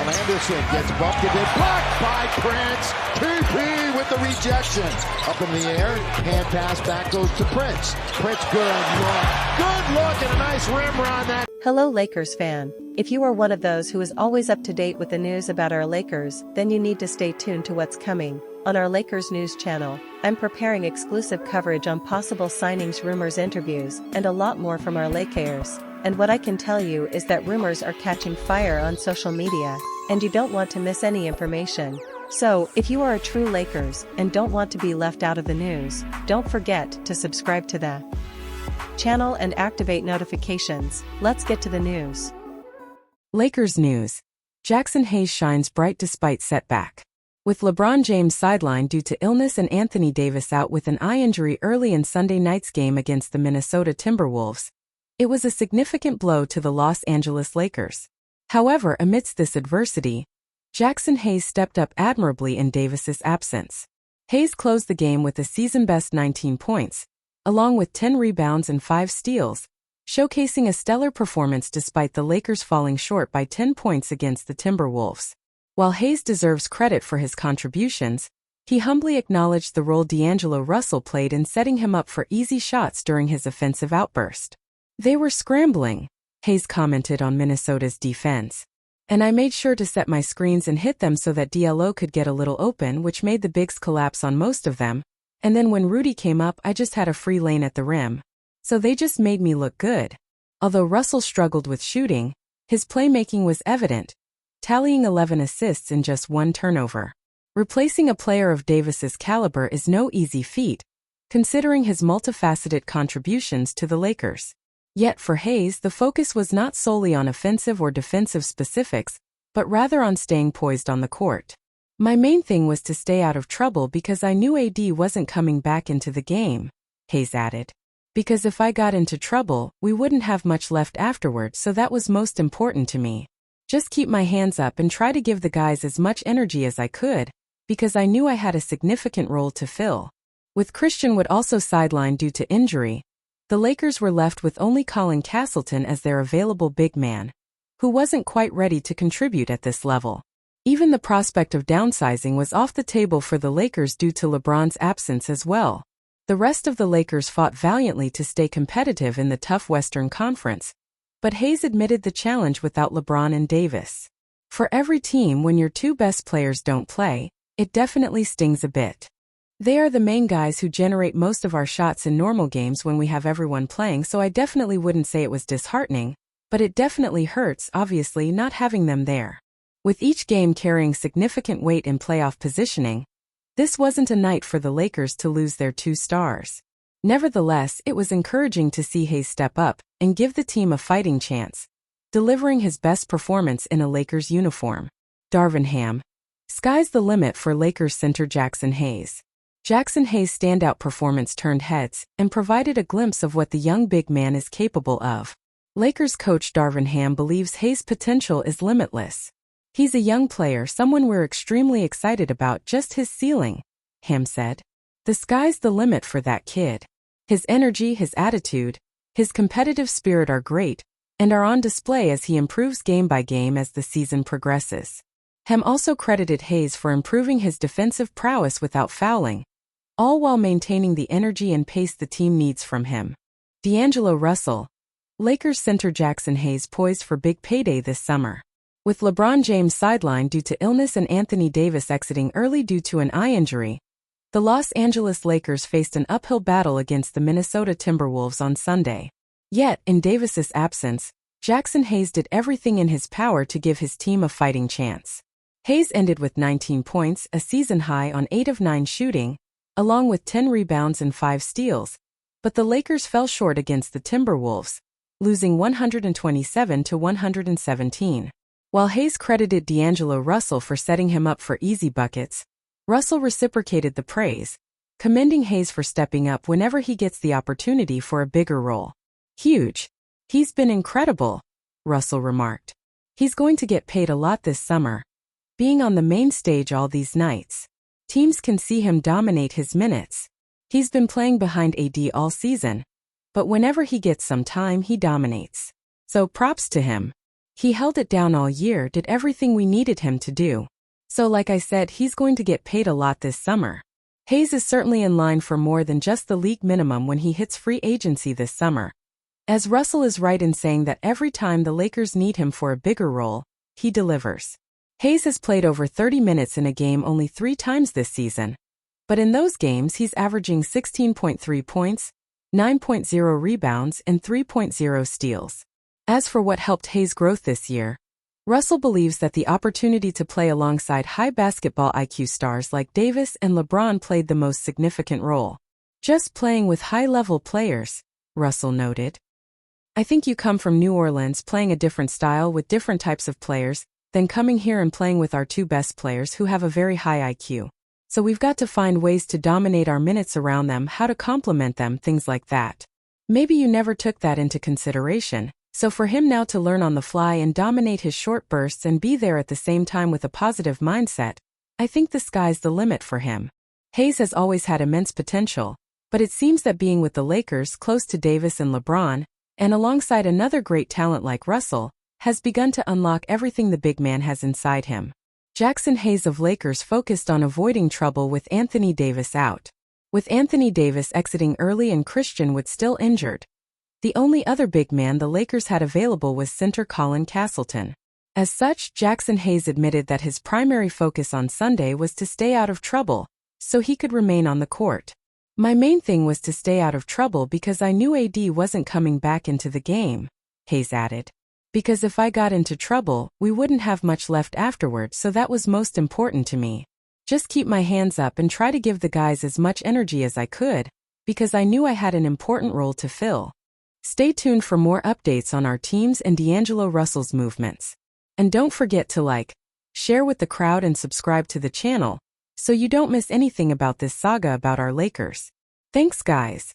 Kyle Anderson gets bumped a bit. Blocked by Prince. TP with the rejection. Up in the air. Hand pass back goes to Prince. Prince, good look. Good look and a nice rim run. That. Hello Lakers fan. If you are one of those who is always up to date with the news about our Lakers, then you need to stay tuned to what's coming. On our Lakers news channel, I'm preparing exclusive coverage on possible signings, rumors, interviews, and a lot more from our Lakers. And what I can tell you is that rumors are catching fire on social media, and you don't want to miss any information. So, if you are a true Lakers and don't want to be left out of the news, don't forget to subscribe to the channel and activate notifications. Let's get to the news. Lakers news. Jackson Hayes shines bright despite setback. With LeBron James sidelined due to illness and Anthony Davis out with an eye injury early in Sunday night's game against the Minnesota Timberwolves, it was a significant blow to the Los Angeles Lakers. However, amidst this adversity, Jackson Hayes stepped up admirably in Davis's absence. Hayes closed the game with a season-best 19 points, along with 10 rebounds and 5 steals, showcasing a stellar performance despite the Lakers falling short by 10 points against the Timberwolves. While Hayes deserves credit for his contributions, he humbly acknowledged the role D'Angelo Russell played in setting him up for easy shots during his offensive outburst. "They were scrambling," Hayes commented on Minnesota's defense. "And I made sure to set my screens and hit them so that D'Lo could get a little open, which made the bigs collapse on most of them. And then when Rudy came up, I just had a free lane at the rim. So they just made me look good." Although Russell struggled with shooting, his playmaking was evident, tallying 11 assists and just 1 turnover. Replacing a player of Davis's caliber is no easy feat, considering his multifaceted contributions to the Lakers. Yet for Hayes, the focus was not solely on offensive or defensive specifics, but rather on staying poised on the court. "My main thing was to stay out of trouble because I knew AD wasn't coming back into the game," Hayes added. "Because if I got into trouble, we wouldn't have much left afterward, so that was most important to me. Just keep my hands up and try to give the guys as much energy as I could, because I knew I had a significant role to fill." With Christian Wood also sidelined due to injury, the Lakers were left with only Colin Castleton as their available big man, who wasn't quite ready to contribute at this level. Even the prospect of downsizing was off the table for the Lakers due to LeBron's absence as well. The rest of the Lakers fought valiantly to stay competitive in the tough Western Conference, but Hayes admitted the challenge without LeBron and Davis. "For every team, when your 2 best players don't play, it definitely stings a bit. They are the main guys who generate most of our shots in normal games when we have everyone playing, so I definitely wouldn't say it was disheartening, but it definitely hurts, obviously, not having them there." With each game carrying significant weight in playoff positioning, this wasn't a night for the Lakers to lose their 2 stars. Nevertheless, it was encouraging to see Hayes step up and give the team a fighting chance, delivering his best performance in a Lakers uniform. Darvin Ham. Sky's the limit for Lakers center Jackson Hayes. Jackson Hayes' standout performance turned heads and provided a glimpse of what the young big man is capable of. Lakers coach Darvin Ham believes Hayes' potential is limitless. "He's a young player, someone we're extremely excited about, just his ceiling," Ham said. "The sky's the limit for that kid. His energy, his attitude, his competitive spirit are great, and are on display as he improves game by game as the season progresses." Ham also credited Hayes for improving his defensive prowess without fouling, all while maintaining the energy and pace the team needs from him. D'Angelo Russell. Lakers center Jackson Hayes poised for big payday this summer. With LeBron James sidelined due to illness and Anthony Davis exiting early due to an eye injury, the Los Angeles Lakers faced an uphill battle against the Minnesota Timberwolves on Sunday. Yet, in Davis's absence, Jackson Hayes did everything in his power to give his team a fighting chance. Hayes ended with 19 points, a season high on 8 of 9 shooting, along with 10 rebounds and 5 steals, but the Lakers fell short against the Timberwolves, losing 127 to 117. While Hayes credited D'Angelo Russell for setting him up for easy buckets, Russell reciprocated the praise, commending Hayes for stepping up whenever he gets the opportunity for a bigger role. "Huge. He's been incredible," Russell remarked. "He's going to get paid a lot this summer, being on the main stage all these nights. Teams can see him dominate his minutes. He's been playing behind AD all season, but whenever he gets some time, he dominates. So props to him." He held it down all year, did everything we needed him to do. So like I said, he's going to get paid a lot this summer. Hayes is certainly in line for more than just the league minimum when he hits free agency this summer. As Russell is right in saying that every time the Lakers need him for a bigger role, he delivers. Hayes has played over 30 minutes in a game only 3 times this season. But in those games he's averaging 16.3 points, 9.0 rebounds, and 3.0 steals. As for what helped Hayes' growth this year, Russell believes that the opportunity to play alongside high basketball IQ stars like Davis and LeBron played the most significant role. Just playing with high-level players, Russell noted. I think you come from New Orleans playing a different style with different types of players, then coming here and playing with our 2 best players who have a very high IQ. So we've got to find ways to dominate our minutes around them, how to complement them, things like that. Maybe you never took that into consideration. So for him now to learn on the fly and dominate his short bursts and be there at the same time with a positive mindset, I think the sky's the limit for him. Hayes has always had immense potential, but it seems that being with the Lakers close to Davis and LeBron, and alongside another great talent like Russell, has begun to unlock everything the big man has inside him. Jackson Hayes of Lakers focused on avoiding trouble with Anthony Davis out. With Anthony Davis exiting early and Christian Wood still injured, the only other big man the Lakers had available was center Colin Castleton. As such, Jackson Hayes admitted that his primary focus on Sunday was to stay out of trouble, so he could remain on the court. My main thing was to stay out of trouble because I knew AD wasn't coming back into the game, Hayes added. Because if I got into trouble, we wouldn't have much left afterward, so that was most important to me. Just keep my hands up and try to give the guys as much energy as I could, because I knew I had an important role to fill. Stay tuned for more updates on our teams and D'Angelo Russell's movements. And don't forget to like, share with the crowd and subscribe to the channel, so you don't miss anything about this saga about our Lakers. Thanks guys.